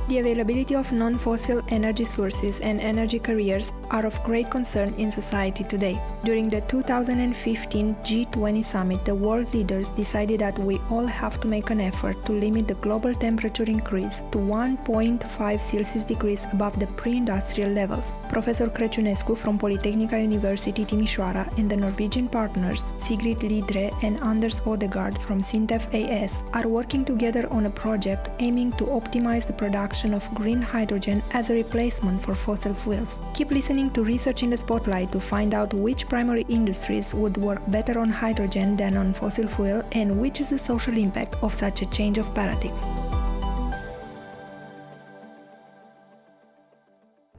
The availability of non-fossil energy sources and energy carriers are of great concern in society today. During the 2015 G20 summit, the world leaders decided that we all have to make an effort to limit the global temperature increase to 1.5 Celsius degrees above the pre-industrial levels. Professor Crăciunescu from Polytechnica University Timișoara and the Norwegian partners Sigrid Lidre and Anders Odegaard from Sintef AS are working together on a project aiming to optimize the production of green hydrogen as a replacement for fossil fuels. Keep listening to Research in the Spotlight to find out which primary industries would work better on hydrogen than on fossil fuel and which is the social impact of such a change of paradigm.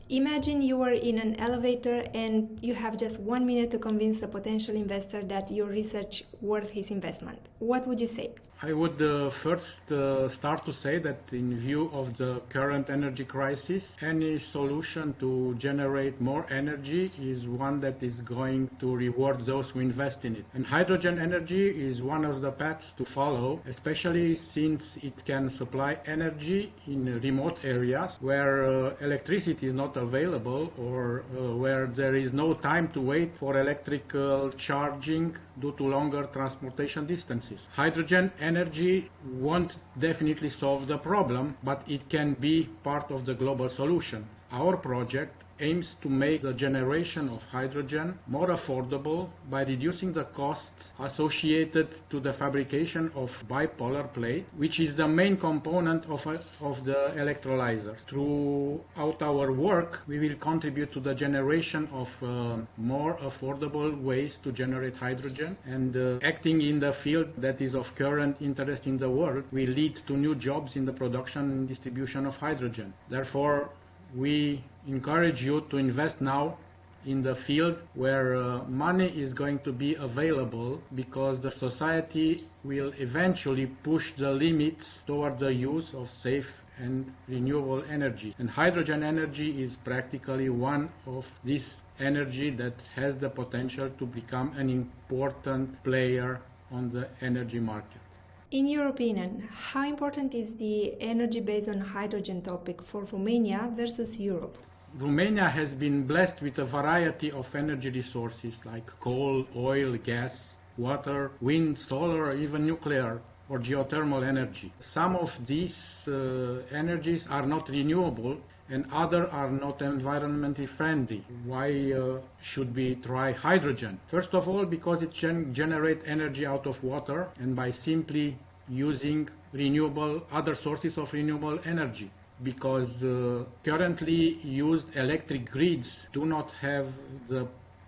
Imagine you are in an elevator and you have just 1 minute to convince a potential investor that your research worth his investment. What would you say? I would first start to say that in view of the current energy crisis, any solution to generate more energy is one that is going to reward those who invest in it. And hydrogen energy is one of the paths to follow, especially since it can supply energy in remote areas where electricity is not available or where there is no time to wait for electrical charging due to longer transportation distances. Hydrogen energy won't definitely solve the problem, but it can be part of the global solution. Our project aims to make the generation of hydrogen more affordable by reducing the costs associated to the fabrication of bipolar plate, which is the main component of the electrolyzers. Throughout our work, we will contribute to the generation of more affordable ways to generate hydrogen, and acting in the field that is of current interest in the world will lead to new jobs in the production and distribution of hydrogen. Therefore, we encourage you to invest now in the field where money is going to be available, because the society will eventually push the limits toward the use of safe and renewable energy. And hydrogen energy is practically one of this energy that has the potential to become an important player on the energy market. In your opinion, how important is the energy based on hydrogen topic for Romania versus Europe? Romania has been blessed with a variety of energy resources like coal, oil, gas, water, wind, solar, even nuclear or geothermal energy. Some of these energies are not renewable and others are not environmentally friendly. Why should we try hydrogen? First of all, because it can generate energy out of water and by simply using other sources of renewable energy. Because currently used electric grids do not have the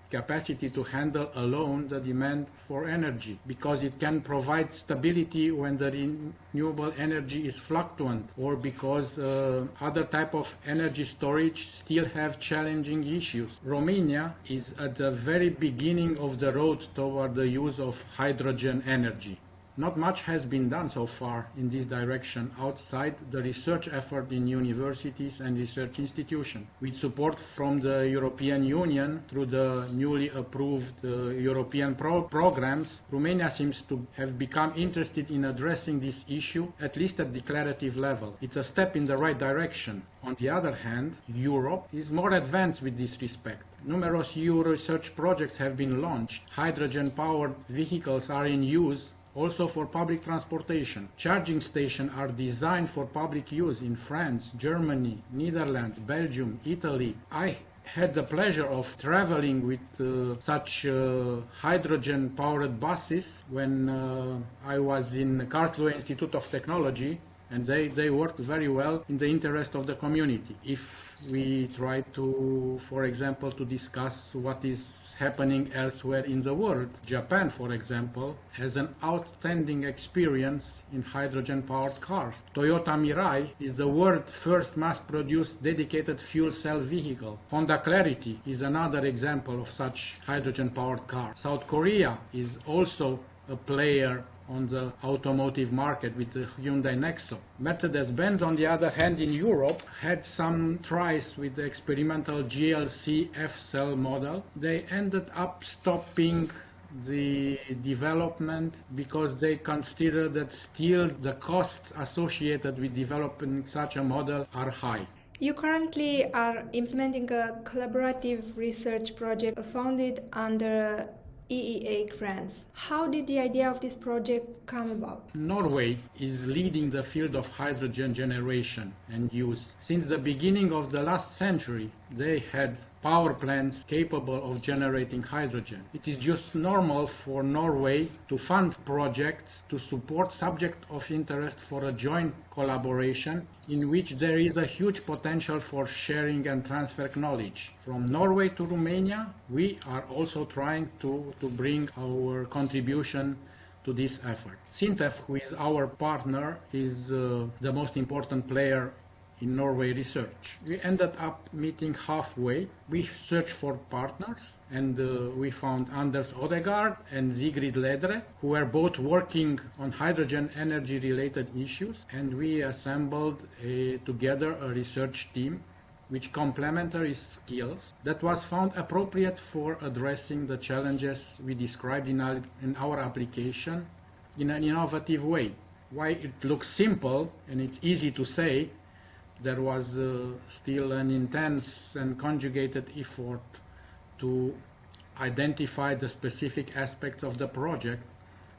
capacity to handle alone the demand for energy, because it can provide stability when the renewable energy is fluctuant, or because other type of energy storage still have challenging issues. Romania is at the very beginning of the road toward the use of hydrogen energy. Not much has been done so far in this direction outside the research effort in universities and research institutions. With support from the European Union through the newly approved European programs, Romania seems to have become interested in addressing this issue, at least at declarative level. It's a step in the right direction. On the other hand, Europe is more advanced with this respect. Numerous EU research projects have been launched. Hydrogen-powered vehicles are in use also for public transportation. Charging stations are designed for public use in France, Germany, Netherlands, Belgium, Italy. I had the pleasure of traveling with such hydrogen-powered buses when I was in Karlsruhe Institute of Technology, and they worked very well in the interest of the community. If we try to, for example, to discuss what is happening elsewhere in the world, Japan, for example, has an outstanding experience in hydrogen-powered cars. Toyota Mirai is the world's first mass-produced dedicated fuel cell vehicle. Honda Clarity is another example of such hydrogen-powered car. South Korea is also a player on the automotive market with the Hyundai Nexo. Mercedes-Benz, on the other hand, in Europe, had some tries with the experimental GLC F-cell model. They ended up stopping the development because they consider that still the costs associated with developing such a model are high. You currently are implementing a collaborative research project founded under EEA grants. How did the idea of this project come about? Norway is leading the field of hydrogen generation and use. Since the beginning of the last century, they had power plants capable of generating hydrogen. It is just normal for Norway to fund projects to support subject of interest for a joint collaboration in which there is a huge potential for sharing and transfer knowledge. From Norway to Romania, we are also trying to bring our contribution to this effort. SINTEF, who is our partner, is the most important player in Norway research. We ended up meeting halfway. We searched for partners and we found Anders Odegaard and Sigrid Ledre, who were both working on hydrogen energy related issues, and we assembled together a research team with complementary skills that was found appropriate for addressing the challenges we described in our application in an innovative way. Why it looks simple and it's easy to say, there was still an intense and conjugated effort to identify the specific aspects of the project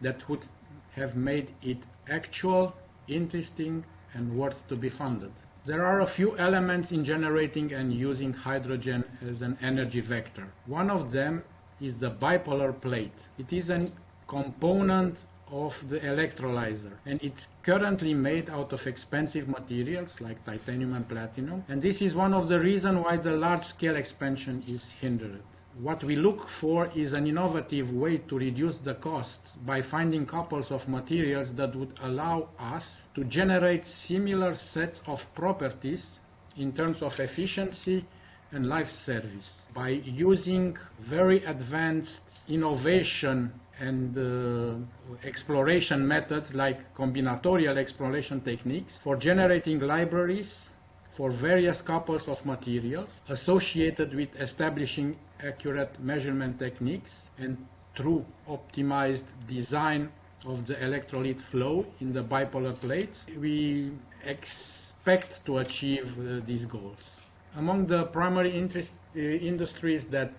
that would have made it actual, interesting, and worth to be funded. There are a few elements in generating and using hydrogen as an energy vector. One of them is the bipolar plate. It is a component of the electrolyzer, and it's currently made out of expensive materials like titanium and platinum, and this is one of the reasons why the large-scale expansion is hindered. What we look for is an innovative way to reduce the costs by finding couples of materials that would allow us to generate similar sets of properties in terms of efficiency and life service by using very advanced innovation and exploration methods like combinatorial exploration techniques for generating libraries for various couples of materials associated with establishing accurate measurement techniques, and through optimized design of the electrolyte flow in the bipolar plates, we expect to achieve these goals. Among the primary industries that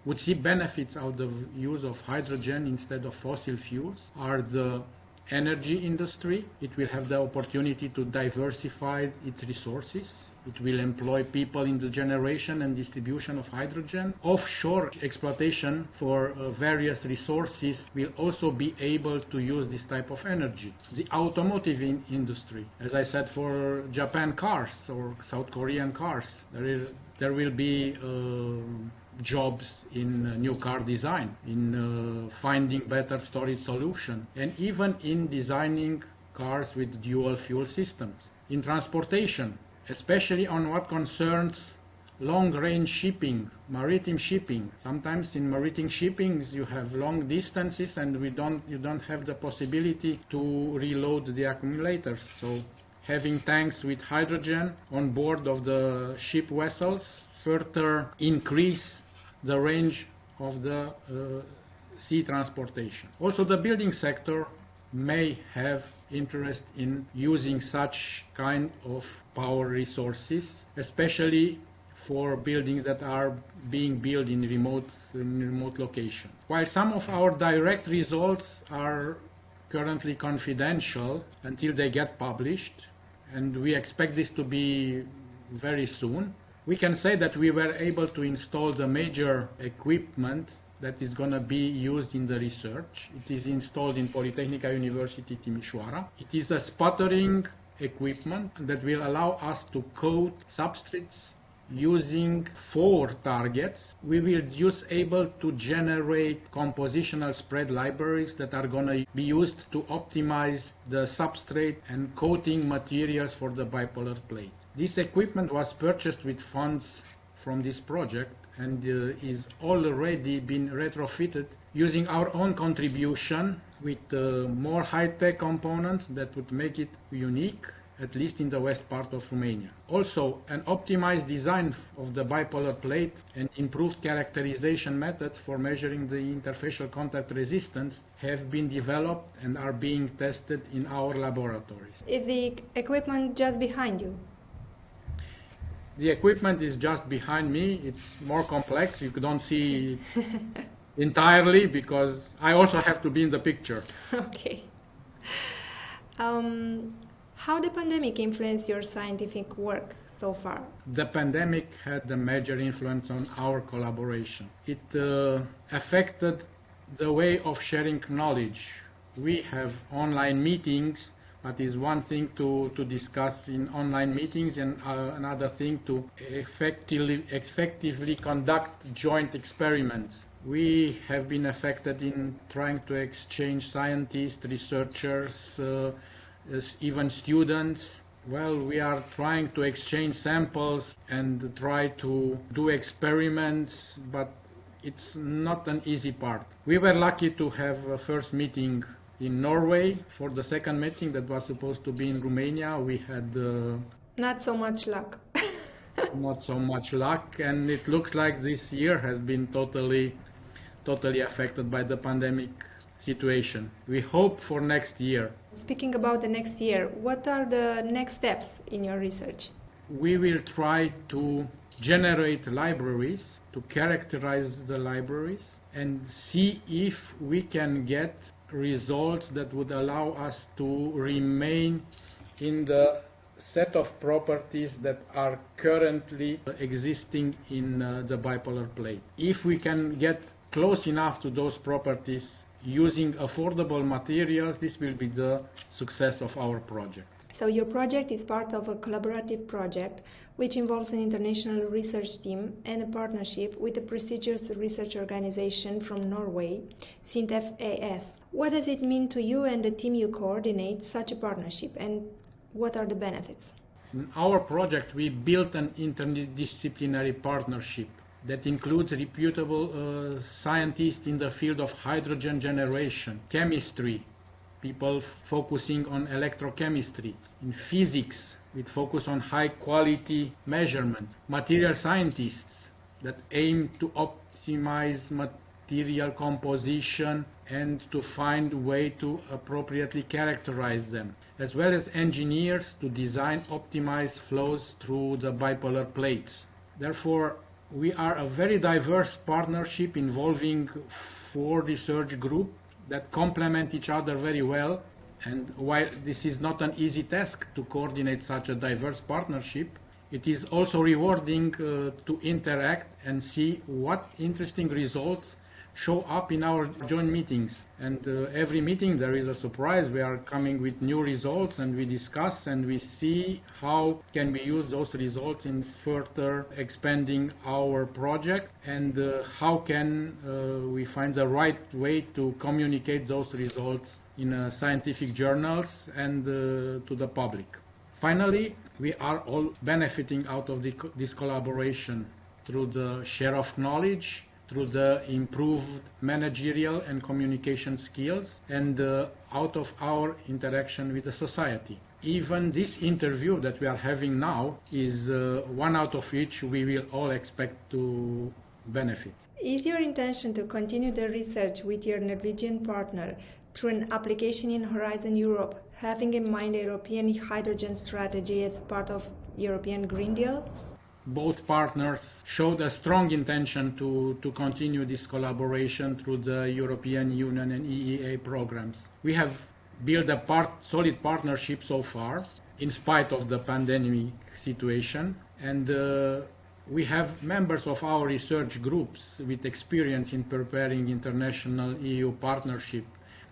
would see benefits out of use of hydrogen instead of fossil fuels are the energy industry. It will have the opportunity to diversify its resources. It will employ people in the generation and distribution of hydrogen. Offshore exploitation for various resources will also be able to use this type of energy. The automotive industry, as I said, for Japan cars or South Korean cars, there will be jobs in new car design, in finding better storage solution, and even in designing cars with dual fuel systems. In transportation, especially on what concerns long-range shipping, maritime shipping. Sometimes in maritime shipping you have long distances and you don't have the possibility to reload the accumulators. So having tanks with hydrogen on board of the ship vessels further increase the range of the sea transportation. Also, the building sector may have interest in using such kind of power resources, especially for buildings that are being built in remote locations. While some of our direct results are currently confidential until they get published, and we expect this to be very soon, we can say that we were able to install the major equipment that is going to be used in the research. It is installed in Polytechnica University Timișoara. It is a sputtering equipment that will allow us to coat substrates using 4 targets. We will just able to generate compositional spread libraries that are going to be used to optimize the substrate and coating materials for the bipolar plate. This equipment was purchased with funds from this project and is already been retrofitted using our own contribution with more high-tech components that would make it unique at least in the west part of Romania. Also, an optimized design of the bipolar plate and improved characterization methods for measuring the interfacial contact resistance have been developed and are being tested in our laboratories. Is the equipment just behind you? The equipment is just behind me. It's more complex. You don't see it entirely because I also have to be in the picture. Okay. How the pandemic influenced your scientific work so far? The pandemic had a major influence on our collaboration. It affected the way of sharing knowledge. We have online meetings, but it's one thing to discuss in online meetings and another thing to effectively conduct joint experiments. We have been affected in trying to exchange scientists, researchers, even students. Well, we are trying to exchange samples and try to do experiments, but it's not an easy part. We were lucky to have a first meeting in Norway. For the second meeting that was supposed to be in Romania, we had not so much luck. Not so much luck, and it looks like this year has been totally affected by the pandemic situation. We hope for next year. Speaking about the next year, what are the next steps in your research? We will try to generate libraries, to characterize the libraries, and see if we can get results that would allow us to remain in the set of properties that are currently existing in the bipolar plate. If we can get close enough to those properties using affordable materials, this will be the success of our project. So your project is part of a collaborative project which involves an international research team and a partnership with a prestigious research organization from Norway, SINTEF-AS. What does it mean to you and the team you coordinate such a partnership, and what are the benefits? In our project, we built an interdisciplinary partnership that includes reputable scientists in the field of hydrogen generation, chemistry, people focusing on electrochemistry, in physics with focus on high quality measurements, material scientists that aim to optimize material composition and to find a way to appropriately characterize them, as well as engineers to design optimized flows through the bipolar plates. Therefore, we are a very diverse partnership involving 4 research groups that complement each other very well. And while this is not an easy task to coordinate such a diverse partnership, it is also rewarding to interact and see what interesting results show up in our joint meetings. And every meeting there is a surprise. We are coming with new results and we discuss and we see how can we use those results in further expanding our project, and how can we find the right way to communicate those results in scientific journals and to the public. Finally, we are all benefiting out of this collaboration through the share of knowledge, through the improved managerial and communication skills, and out of our interaction with the society. Even this interview that we are having now is one out of which we will all expect to benefit. Is your intention to continue the research with your Norwegian partner through an application in Horizon Europe, having in mind a European hydrogen strategy as part of European Green Deal? Both partners showed a strong intention to continue this collaboration through the European Union and EEA programs. We have built a solid partnership so far, in spite of the pandemic situation, and we have members of our research groups with experience in preparing international EU partnership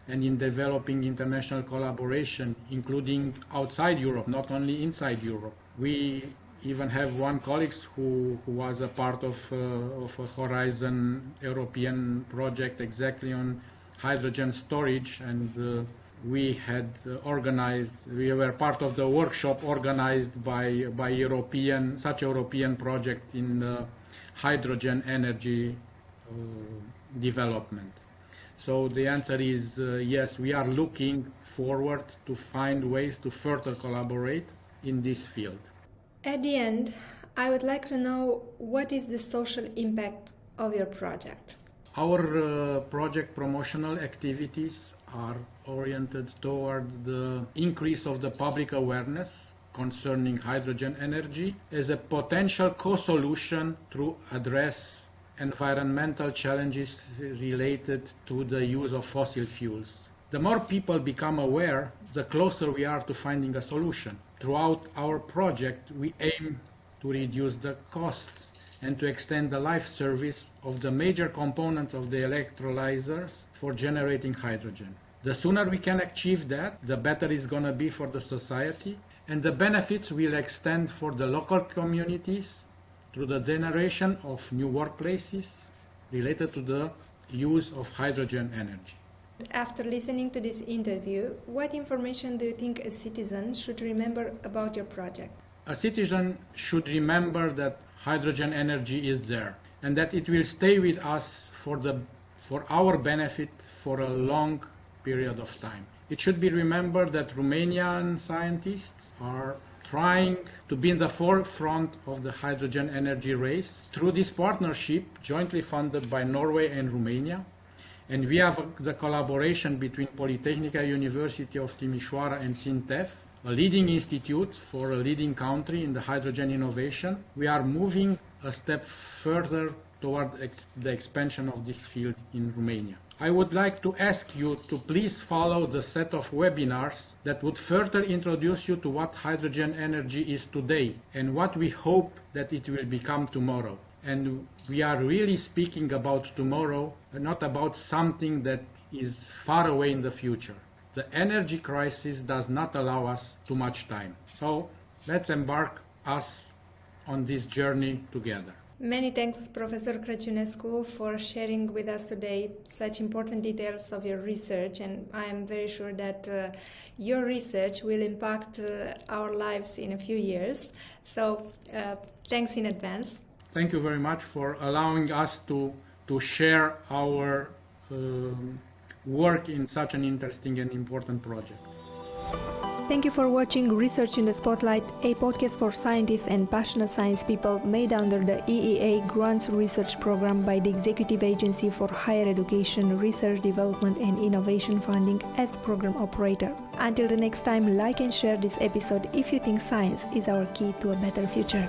and in developing international collaboration, including outside Europe, not only inside Europe. We even have one colleague who was a part of a Horizon European project exactly on hydrogen storage, and we were part of the workshop organized by such a European project in hydrogen energy development. So the answer is yes, we are looking forward to find ways to further collaborate in this field. At the end, I would like to know what is the social impact of your project? Our project promotional activities are oriented toward the increase of the public awareness concerning hydrogen energy as a potential co-solution to address environmental challenges related to the use of fossil fuels. The more people become aware, the closer we are to finding a solution. Throughout our project, we aim to reduce the costs and to extend the life service of the major components of the electrolyzers for generating hydrogen. The sooner we can achieve that, the better it's going to be for the society, and the benefits will extend for the local communities through the generation of new workplaces related to the use of hydrogen energy. After listening to this interview, what information do you think a citizen should remember about your project? A citizen should remember that hydrogen energy is there and that it will stay with us for our benefit for a long period of time. It should be remembered that Romanian scientists are trying to be in the forefront of the hydrogen energy race through this partnership jointly funded by Norway and Romania. And we have the collaboration between Polytechnica University of Timișoara and SINTEF, a leading institute for a leading country in the hydrogen innovation. We are moving a step further toward the expansion of this field in Romania. I would like to ask you to please follow the set of webinars that would further introduce you to what hydrogen energy is today and what we hope that it will become tomorrow. And we are really speaking about tomorrow, not about something that is far away in the future. The energy crisis does not allow us too much time. So let's embark us on this journey together. Many thanks, Professor Crăciunescu, for sharing with us today such important details of your research, and I am very sure that your research will impact our lives in a few years. So thanks in advance. Thank you very much for allowing us to share our work in such an interesting and important project. Thank you for watching Research in the Spotlight, a podcast for scientists and passionate science people made under the EEA Grants Research Program by the Executive Agency for Higher Education, Research, Development and Innovation Funding as program operator. Until the next time, like and share this episode if you think science is our key to a better future.